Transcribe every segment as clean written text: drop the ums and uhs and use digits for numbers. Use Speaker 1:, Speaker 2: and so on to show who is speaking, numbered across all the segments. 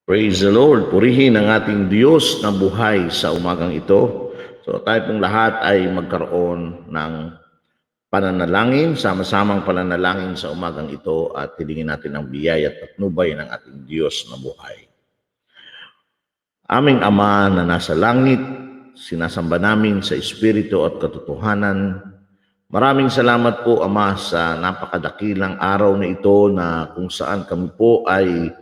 Speaker 1: Praise the Lord. Purihin ang ating Diyos na buhay sa umagang ito. So tayo pong lahat ay magkaroon ng pananalangin, sama-samang pananalangin sa umagang ito at hilingin natin ang biyaya at patnubay ng ating Diyos na buhay. Aming Ama na nasa langit, sinasamba namin sa Espiritu at katotohanan. Maraming salamat po, Ama, sa napakadakilang araw na ito na kung saan kami po ay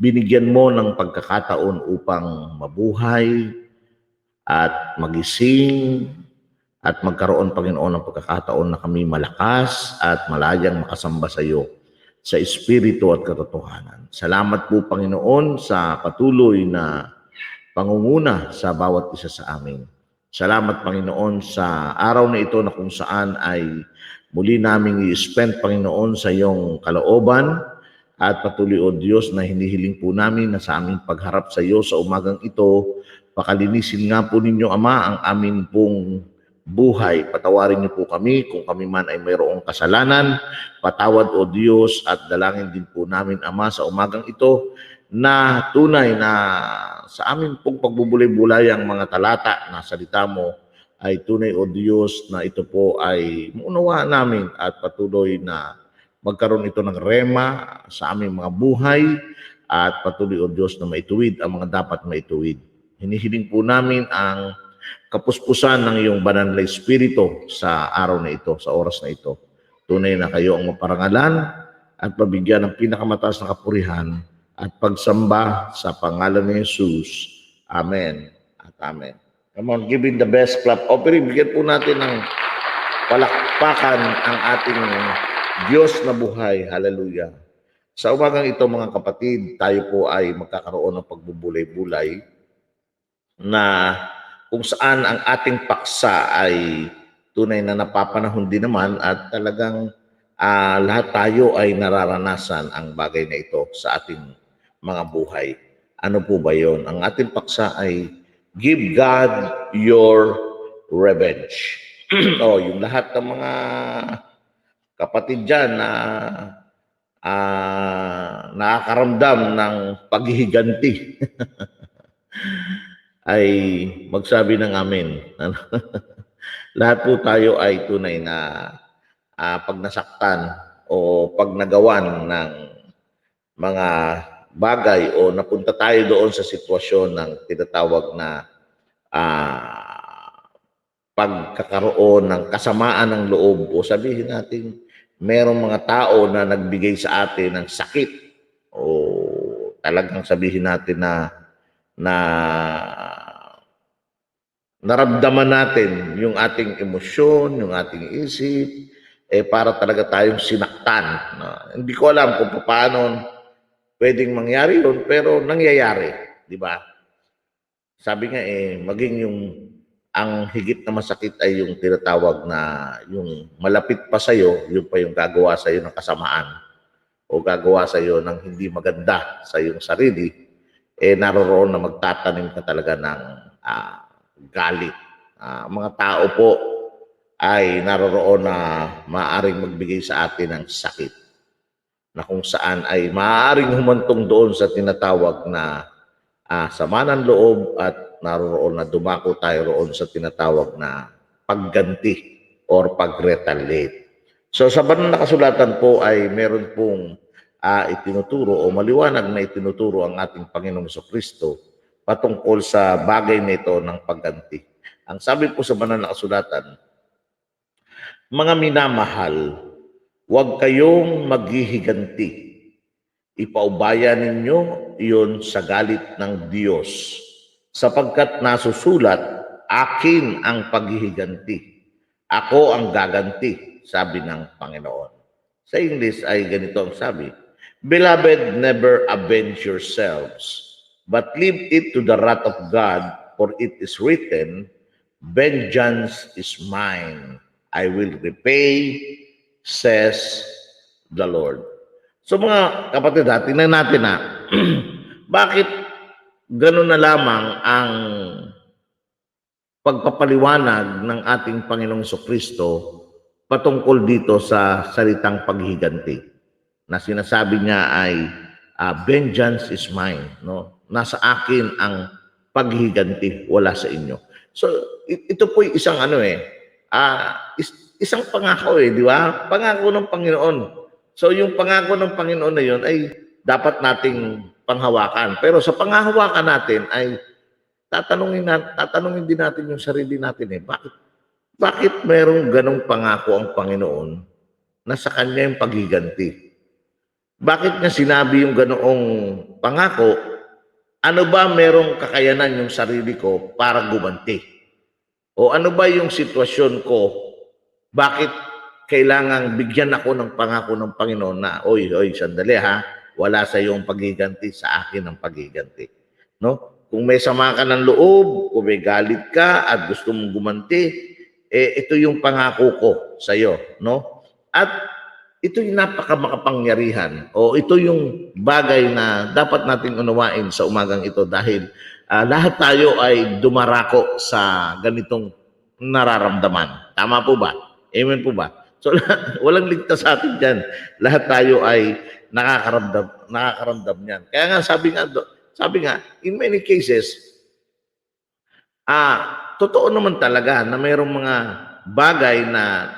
Speaker 1: binigyan mo ng pagkakataon upang mabuhay at magising at magkaroon, Panginoon, ng pagkakataon na kami malakas at malayang makasamba sa iyo sa Espiritu at katotohanan. Salamat po, Panginoon, sa patuloy na pangunguna sa bawat isa sa amin. Salamat, Panginoon, sa araw na ito na kung saan ay muli naming i-spend, Panginoon, sa iyong kalooban at patuloy, O Diyos, na hinihiling po namin na sa aming pagharap sa iyo sa umagang ito, pakalinisin nga po ninyo, Ama, ang amin pong buhay. Patawarin niyo po kami kung kami man ay mayroong kasalanan. Patawad, O Diyos, at dalangin din po namin, Ama, sa umagang ito na tunay na sa amin pong pagbubulay-bulay ang mga talata na salita mo ay tunay, O Diyos, na ito po ay maunawaan namin at patuloy na magkaroon ito ng rema sa aming mga buhay at patuloy, O Diyos, na maituwid ang mga dapat maituwid. Hinihiling po namin ang kapuspusan ng iyong banal na Espiritu sa araw na ito, sa oras na ito. Tunay na kayo ang maparangalan at pabigyan ng pinakamataas na kapurihan at pagsamba sa pangalan ni Jesus. Amen at amen. Come on, give him the best clap offering. Bigyan po natin ng palakpakan ang ating Diyos na buhay. Hallelujah. Sa umagang ito, mga kapatid, tayo po ay magkakaroon ng pagbubulay-bulay na kung saan ang ating paksa ay tunay na napapanahon din naman at talagang lahat tayo ay nararanasan ang bagay na ito sa ating mga buhay. Ano po ba yon? Ang ating paksa ay give God your revenge. Yung lahat ng mga kapatid dyan na nakakaramdam ng paghihiganti ay magsabi ng amen. Lahat po tayo ay tunay na pag nasaktan o pag nagawan ng mga bagay o napunta tayo doon sa sitwasyon ng tinatawag na pagkakaroon ng kasamaan ng loob o sabihin natin merong mga tao na nagbigay sa atin ng sakit o talagang sabihin natin na naramdaman natin yung ating emosyon, yung ating isip, para talaga tayong sinaktan. Hindi ko alam kung paano pwedeng mangyari yun, pero nangyayari, di ba? Sabi nga maging yung ang higit na masakit ay yung tinatawag na yung malapit pa sa'yo, yun pa yung gagawa sa'yo ng kasamaan o gagawa sa'yo ng hindi maganda sa iyong sarili, naroroon na magtatanim ka talaga ng galit. Mga tao po ay naroroon na maaaring magbigay sa atin ng sakit na kung saan ay maaaring humantong doon sa tinatawag na sama ng loob at naroroon na dumako tayo roon sa tinatawag na pagganti or pag-retaliate. So sa banal na kasulatan po ay meron pong itinuturo o maliwanag na itinuturo ang ating Panginoong Jesucristo patungkol sa bagay nito ng pagganti. Ang sabi po sa banal na kasulatan, mga minamahal, huwag kayong maghihiganti. Ipaubaya ninyo iyon sa galit ng Diyos, sapagkat nasusulat, akin ang paghihiganti. Ako ang gaganti, sabi ng Panginoon. Sa English ay ganito ang sabi, Beloved, never avenge yourselves, but leave it to the wrath of God, for it is written, Vengeance is mine, I will repay, says the Lord. So mga kapatid, tingnan natin bakit gano'n na lamang ang pagpapaliwanag ng ating Panginoong Jesucristo patungkol dito sa salitang paghiganti na sinasabi niya ay vengeance is mine, no? nasa akin ang paghiganti, wala sa inyo. So, ito po isang isang pangako di ba? Pangako ng Panginoon. So, yung pangako ng Panginoon na yun ay dapat nating panghawakan. Pero sa panghahawakan natin ay tatanungin din natin yung sarili natin bakit mayroong ganong pangako ang Panginoon na sa Kanya yung paghiganti? Bakit niya sinabi yung ganoong pangako? Ano ba merong kakayanan yung sarili ko para gumanti? O ano ba yung sitwasyon ko? Bakit kailangang bigyan ako ng pangako ng Panginoon na, oy, sandali wala sa iyong paghiganti, sa akin ang paghiganti. No? Kung may sama ka ng loob, kung may galit ka at gusto mong gumanti, ito yung pangako ko sa iyo, no? At ito yung napakamakapangyarihan o ito yung bagay na dapat nating unawain sa umagang ito dahil lahat tayo ay dumarako sa ganitong nararamdaman. Tama po ba? Amen po ba? So walang ligtas sa atin diyan. Lahat tayo ay nakakaramdam niyan. Kaya nga sabi nga in many cases totoo naman talaga na mayroong mga bagay na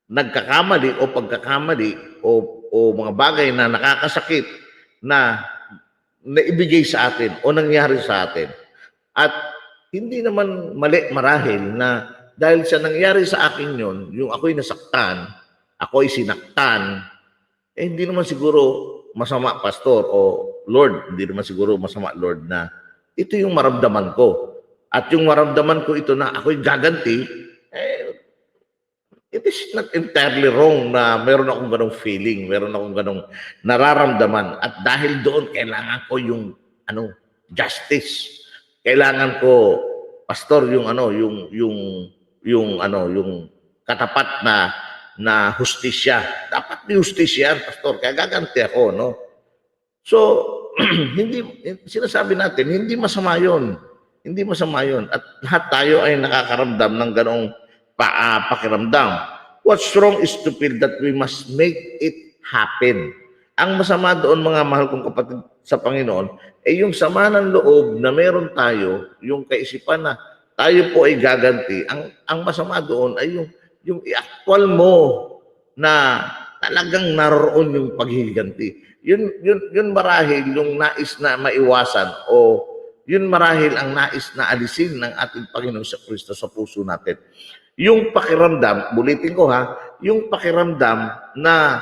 Speaker 1: nagkakamali o pagkakamali o mga bagay na nakakasakit na naibigay sa atin o nangyari sa atin. At hindi naman mali marahil na dahil sa nangyari sa akin yun, yung ako'y nasaktan, ako'y sinaktan, hindi naman siguro masama, Pastor, o Lord, hindi naman siguro masama, Lord, na ito yung maramdaman ko. At yung maramdaman ko ito na ako'y gaganti, it is not entirely wrong na meron akong ganong feeling, meron akong ganong nararamdaman. At dahil doon, kailangan ko yung justice. Kailangan ko, Pastor, yung katapat na hustisya. Dapat may hustisya, Pastor, kaya gaganti ako, no? So, sinasabi natin, hindi masama yun. Hindi masama yun. At lahat tayo ay nakakaramdam ng ganong pakiramdam. What's wrong is to feel that we must make it happen. Ang masama doon, mga mahal kong kapatid sa Panginoon, ay yung sama ng loob na meron tayo, yung kaisipan na tayo po ay gaganti. Ang masama doon ay yung i-actual mo na talagang naroon yung paghiganti. Yun marahil yung nais na maiwasan o yun marahil ang nais na alisin ng ating Panginoon sa Kristo sa puso natin. Yung pakiramdam, bulitin ko yung pakiramdam na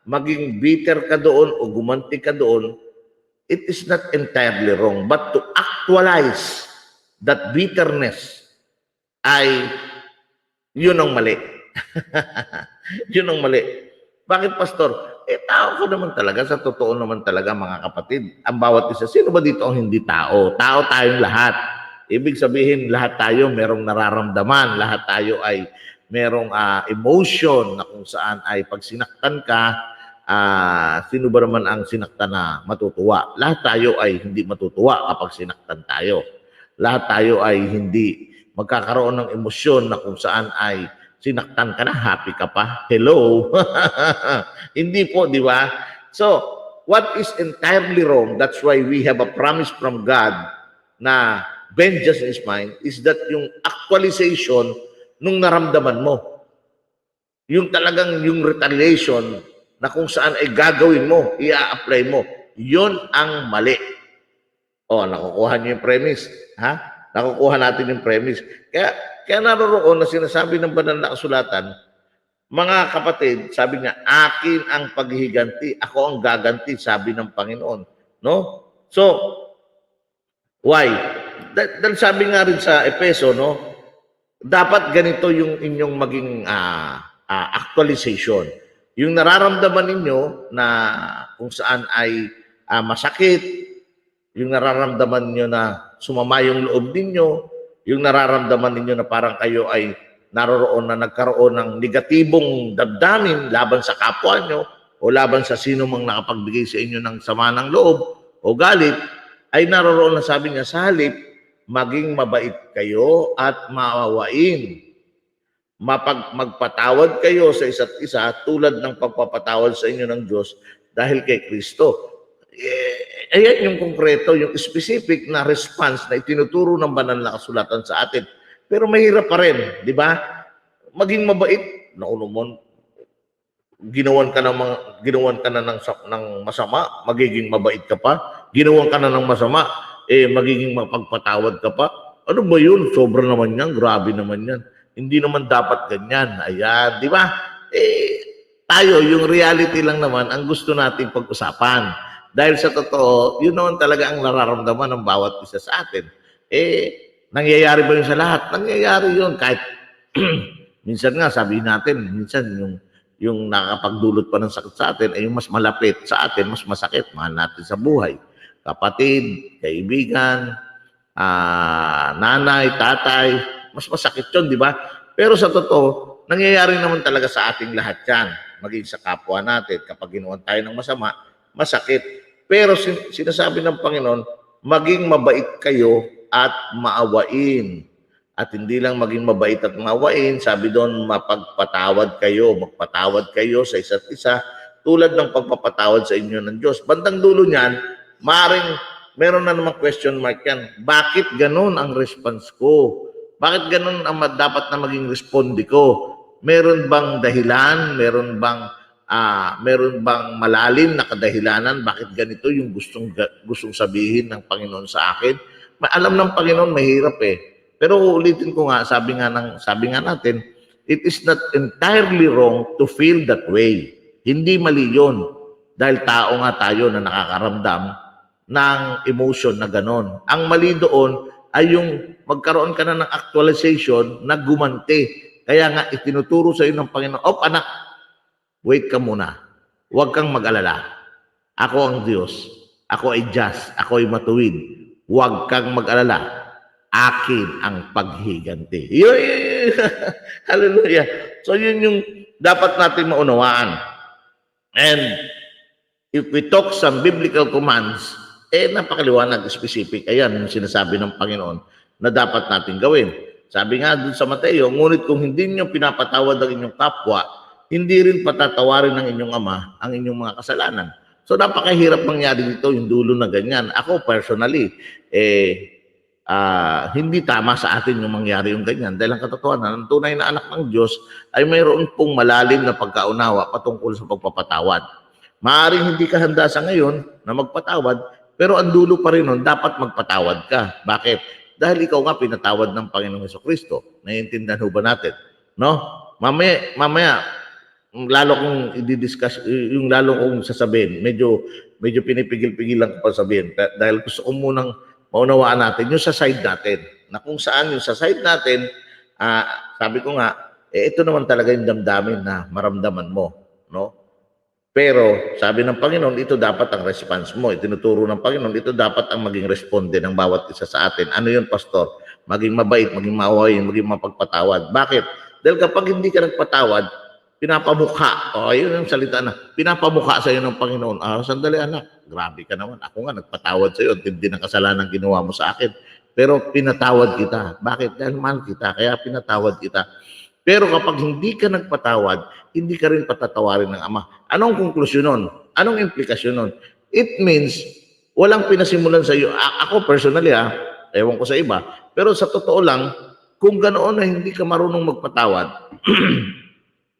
Speaker 1: maging bitter ka doon o gumanti ka doon, it is not entirely wrong. But to actualize that bitterness ay yun ang mali. Yun ang mali. Bakit, Pastor? Tao ka naman talaga, sa totoo naman talaga, mga kapatid. Ang bawat isa, sino ba dito ang hindi tao? Tao tayong lahat. Ibig sabihin, lahat tayo merong nararamdaman, lahat tayo ay merong emotion na kung saan ay pag sinaktan ka, sino ba naman ang sinaktan na matutuwa? Lahat tayo ay hindi matutuwa kapag sinaktan tayo. Lahat tayo ay hindi magkakaroon ng emosyon na kung saan ay sinaktan ka na, happy ka pa. Hello? Hindi po, di ba? So, what is entirely wrong, that's why we have a promise from God na vengeance is mine, is that yung actualization nung naramdaman mo. Yung talagang yung retaliation na kung saan ay gagawin mo, i-apply mo, yun ang mali. Nakukuha niyo yung premise. Nakukuha natin yung premise. Kaya naroroon na sinasabi ng banal na kasulatan, mga kapatid, sabi niya, akin ang paghihiganti, ako ang gaganti, sabi ng Panginoon. No? So, why? Dahil sabi nga rin sa Epeso, no, dapat ganito yung inyong maging actualization. Yung nararamdaman ninyo na kung saan ay masakit, yung nararamdaman niyo na sumama yung loob ninyo, yung nararamdaman ninyo na parang kayo ay naroroon na nagkaroon ng negatibong damdamin laban sa kapwa nyo o laban sa sino mang nakapagbigay sa inyo ng sama ng loob o galit, ay naroroon na sabi niya sa halip, maging mabait kayo at maawain. Magpatawad kayo sa isa't isa tulad ng pagpapatawad sa inyo ng Diyos dahil kay Kristo. Ayan yung konkreto, yung specific na response na itinuturo ng banal na kasulatan sa atin. Pero mahirap pa rin, di ba? Maging mabait, nauno mo, ginawan ka na ng masama, magiging mabait ka pa. Ginawan ka na ng masama, magiging mapagpatawad ka pa. Ano ba yun? Sobra naman yan, grabe naman yan. Hindi naman dapat ganyan. Ayan, di ba? Tayo, yung reality lang naman ang gusto nating pag-usapan. Dahil sa totoo, yun naman talaga ang nararamdaman ng bawat isa sa atin. Nangyayari ba yun sa lahat? Nangyayari yun. Kahit minsan nga, sabi natin, minsan yung nakakapagdulot pa ng sakit sa atin ay yung mas malapit sa atin, mas masakit, mahal natin sa buhay. Kapatid, kaibigan, nanay, tatay, mas masakit yun, di ba? Pero sa totoo, nangyayari naman talaga sa ating lahat yan. Maging sa kapwa natin, kapag ginawan tayo ng masama, masakit. Pero sinasabi ng Panginoon, maging mabait kayo at maawain. At hindi lang maging mabait at maawain, sabi doon, mapagpatawad kayo, magpatawad kayo sa isa't isa, tulad ng pagpapatawad sa inyo ng Diyos. Bandang dulo niyan, meron na namang question mark yan. Bakit ganun ang response ko? Bakit ganun ang dapat na maging responde ko? Meron bang dahilan? Meron bang malalim na kadahilanan? Bakit ganito yung gustong sabihin ng Panginoon sa akin? Alam ng Panginoon, mahirap eh. Pero ulitin ko nga, sabi nga natin, it is not entirely wrong to feel that way. Hindi mali yun. Dahil tao nga tayo na nakakaramdam ng emotion na ganon. Ang mali doon ay yung magkaroon ka na ng actualization na gumanti. Kaya nga itinuturo sa iyo ng Panginoon, anak, wait ka muna. Huwag kang mag-alala. Ako ang Diyos. Ako ay just. Ako ay matuwid. Huwag kang mag-alala. Akin ang paghiganti. Hallelujah. So yun yung dapat natin maunawaan. And if we talk some biblical commands, napakaliwanag, specific. Ayan yung sinasabi ng Panginoon na dapat natin gawin. Sabi nga dun sa Mateo, ngunit kung hindi niyo pinapatawad ang inyong kapwa, hindi rin patatawarin ng inyong ama ang inyong mga kasalanan. So napakahirap mangyari dito yung dulo na ganyan. Ako personally, hindi tama sa atin yung mangyari yung ganyan. Dahil ang katotohanan, ang tunay na anak ng Diyos ay mayroon pong malalim na pagkaunawa patungkol sa pagpapatawad. Maaaring hindi ka handa sa ngayon na magpatawad, pero ang dulo pa rin nun, dapat magpatawad ka. Bakit? Dahil ikaw nga pinatawad ng Panginoong Jesucristo. Naiintindihan ho ba natin? No? Mamaya, lalo kong i-discuss, yung lalo kong sasabihin, medyo pinipigil-pigil lang ko pa sabihin. Dahil gusto ko munang maunawaan natin yung sa side natin. Na kung saan yung sa side natin, sabi ko nga, ito naman talaga yung damdamin na maramdaman mo. No? Pero sabi ng Panginoon, ito dapat ang response mo. Itinuturo ng Panginoon, ito dapat ang maging responde ng bawat isa sa atin. Ano yun, Pastor? Maging mabait, maging maawain, maging mapagpatawad. Bakit? Dahil kapag hindi ka nagpatawad, pinapamukha. Yun yung salita na. Pinapamukha sa iyo ng Panginoon. Sandali anak, grabe ka naman. Ako nga nagpatawad sa iyo. Hindi ng kasalanan ginawa mo sa akin. Pero pinatawad kita. Bakit? Dahil mahal kita. Kaya pinatawad kita. Pero kapag hindi ka nagpatawad, hindi ka rin patatawarin ng Ama. Anong konklusyon nun? Anong implikasyon nun? It means, walang pinasimulan sa iyo. Ako personally, ewan ko sa iba. Pero sa totoo lang, kung ganoon na hindi ka marunong magpatawad,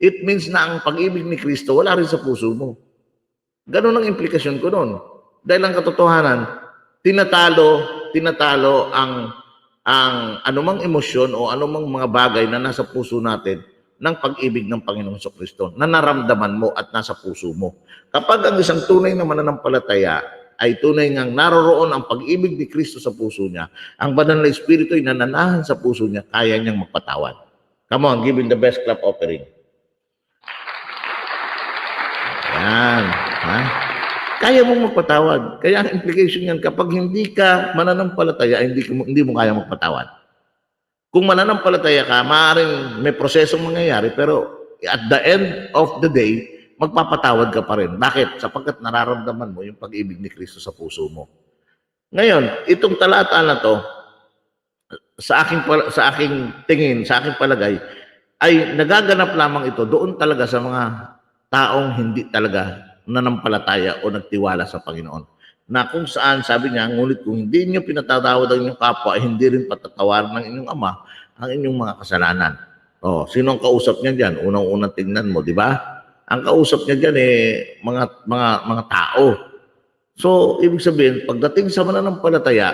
Speaker 1: it means na ang pag-ibig ni Kristo wala rin sa puso mo. Ganon ang implikasyon ko nun. Dahil ang katotohanan, tinatalo ang anumang emosyon o anumang mga bagay na nasa puso natin ng pag-ibig ng Panginoong Jesucristo na naramdaman mo at nasa puso mo. Kapag ang isang tunay na mananampalataya ay tunay ngang naroroon ang pag-ibig ni Kristo sa puso niya, ang banal na Espiritu ay nananahan sa puso niya, kaya niyang magpatawad. Come on, give him the best clap offering. Yan. Kaya mong magpatawad. Kaya ang implication yan, kapag hindi ka mananampalataya, hindi mo kaya magpatawad. Kung mananampalataya ka, maaaring may prosesong mangyayari, pero at the end of the day, magpapatawad ka pa rin. Bakit? Sapagkat nararamdaman mo yung pag-ibig ni Kristo sa puso mo. Ngayon, itong talata na to, sa aking tingin, sa aking palagay, ay nagaganap lamang ito doon talaga sa mga taong hindi talaga nanampalataya o nagtiwala sa Panginoon. na kung saan sabi niya, ngunit kung hindi niyo pinatatawad ang inyong kapwa, hindi rin patatawaran ng inyong ama ang inyong mga kasalanan. Oh, sino ang kausap niya diyan? Unang-unang tingnan mo, di ba? Ang kausap niya diyan mga tao. So, ibig sabihin, pagdating sa mananampalataya,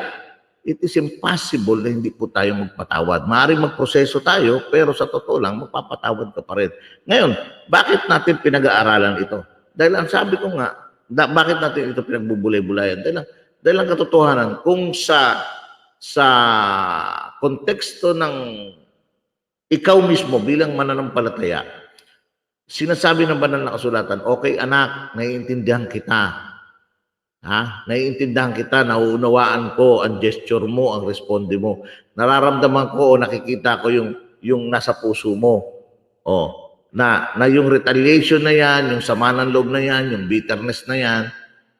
Speaker 1: it is impossible na hindi po tayo magpatawad. Maaaring magproseso tayo, pero sa totoo lang, magpapatawad ka pa rin. Ngayon, bakit natin pinag-aaralan ito? Dahil ang sabi ko nga, bakit natin ito pinagbubulay-bulayan? Dahil ang katotohanan, kung sa konteksto ng ikaw mismo bilang mananampalataya, sinasabi ng banal na kasulatan, okay anak, naiintindihan kita. Ha? Naiintindihan kita, nauunawaan ko ang gesture mo, ang responde mo. Nararamdaman ko o nakikita ko yung nasa puso mo. Oh, na yung retaliation na yan, yung sama ng loob na yan, yung bitterness na yan,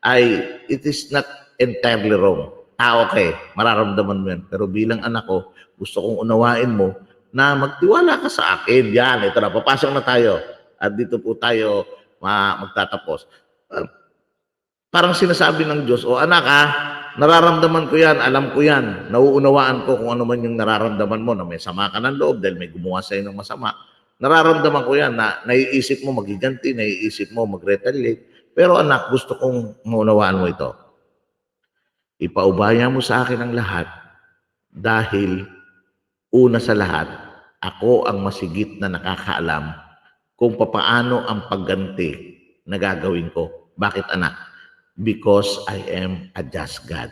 Speaker 1: ay it is not entirely wrong. Okay, mararamdaman mo yan. Pero bilang anak ko, gusto kong unawain mo na magtiwala ka sa akin. Yan, ito na, papasok na tayo. At dito po tayo magtatapos. Parang sinasabi ng Diyos, o anak nararamdaman ko yan, alam ko yan, nauunawaan ko kung ano man yung nararamdaman mo na may sama ka ng loob dahil may gumawa sa'yo ng masama. Nararamdaman ko yan na naiisip mo magiganti, naiisip mo mag-retaliate. Pero anak, gusto kong maunawaan mo ito. Ipaubaya mo sa akin ang lahat dahil una sa lahat, ako ang masigit na nakakaalam kung papaano ang pagganti na gagawin ko. Bakit anak? Because I am a just God.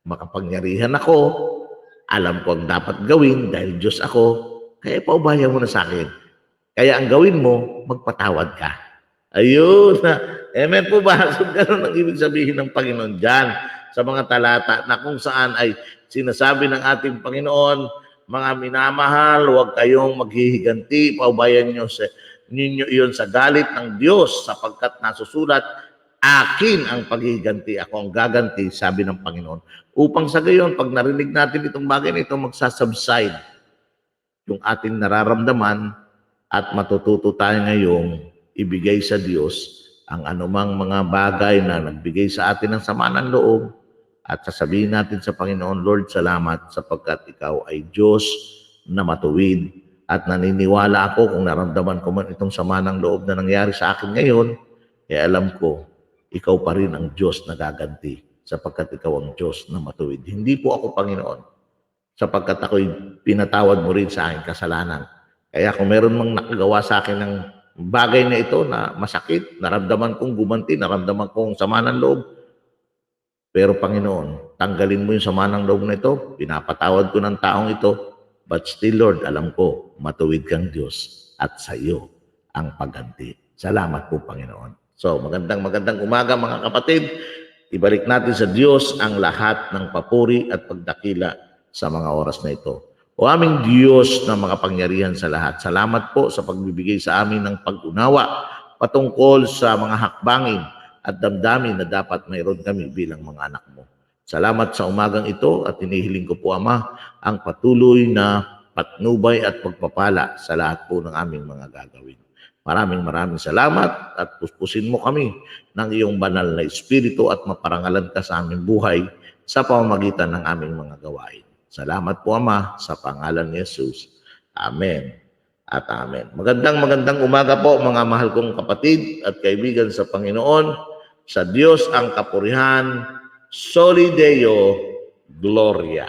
Speaker 1: Makapangyarihan ako, alam ko ang dapat gawin dahil Diyos ako, kaya paubaya mo na sa akin. Kaya ang gawin mo, magpatawad ka. Ayun. Amen po ba? So, ganun ang ibig sabihin ng Panginoon dyan sa mga talata na kung saan ay sinasabi ng ating Panginoon, mga minamahal, huwag kayong maghihiganti, paubayan ninyo iyon sa galit ng Diyos sapagkat nasusulat, akin ang paghihiganti, ako ang gaganti, sabi ng Panginoon. Upang sa gayon, pag narinig natin itong bagay na ito, magsasubside yung ating nararamdaman at matututo tayo ngayong ibigay sa Diyos ang anumang mga bagay na nagbigay sa atin ng sama ng loob at sasabihin natin sa Panginoon, Lord, salamat sapagkat ikaw ay Diyos na matuwid at naniniwala ako kung naramdaman ko man itong sama ng loob na nangyari sa akin ngayon, alam ko, ikaw pa rin ang Diyos na gaganti sapagkat ikaw ang Diyos na matuwid. Hindi po ako Panginoon sapagkat ako'y pinatawad mo rin sa aking kasalanan. Kaya kung meron mang nakagawa sa akin ng bagay na ito na masakit, naramdaman kong gumanti, naramdaman kong sama ng loob, pero Panginoon, tanggalin mo yung sama ng loob na ito, pinapatawad ko ng taong ito, but still Lord, alam ko, matuwid kang Diyos at sa iyo ang pagganti. Salamat po Panginoon. So, magandang umaga mga kapatid. Ibalik natin sa Diyos ang lahat ng papuri at pagdakila sa mga oras na ito. O aming Diyos na makapangyarihan sa lahat, salamat po sa pagbibigay sa amin ng pag-unawa patungkol sa mga hakbangin at damdamin na dapat mayroon kami bilang mga anak mo. Salamat sa umagang ito at hinihiling ko po, Ama, ang patuloy na patnubay at pagpapala sa lahat po ng aming mga gagawin. Maraming salamat at puspusin mo kami ng iyong banal na Espiritu at maparangalan ka sa aming buhay sa pamamagitan ng aming mga gawain. Salamat po, Ama, sa pangalan ni Jesus. Amen at Amen. Magandang umaga po mga mahal kong kapatid at kaibigan sa Panginoon. Sa Diyos ang kapurihan, Soli Deo Gloria.